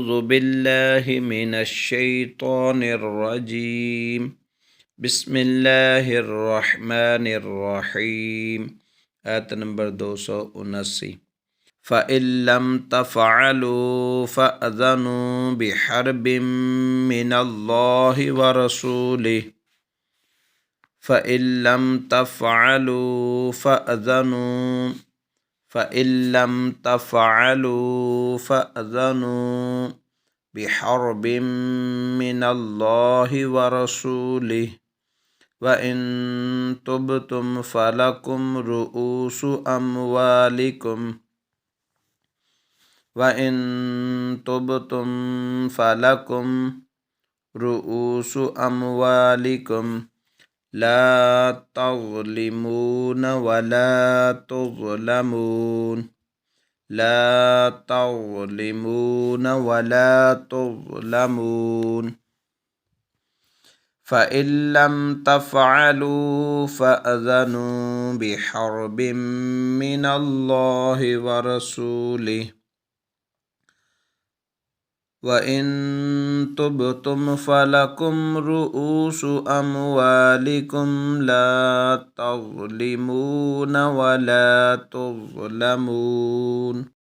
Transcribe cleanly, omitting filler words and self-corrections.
أعوذ بالله من الشيطان الرجيم بسم الله الرحمن الرحيم आयत नंबर 279 फ़इन लम तफ़अलू फ़अज़नु बिहर्बिम मिनल्लाहि व रसूलिहि फ़इन लम तफ़अलू फ़अज़नु बिहर्बिम मिनल्लाहि व रसूलिहि वइन तुबतुम फ़लकुम रुऊसु अम्वालिकुम वइन तुबतुम फ़लकुम रुऊसु अम्वालिकुम ला तज़लिमून वला तुज़लमून ला तज़लिमून वला तुज़लमून फ़इन लम तफ़अलू फ़अज़नु बिहर्बिम मिनल्लाहि व रसूलिहि वइन तुबतुम फ़लकुम रुऊसु अम्वालिकुम ला तज़लिमून वला तुज़लमून।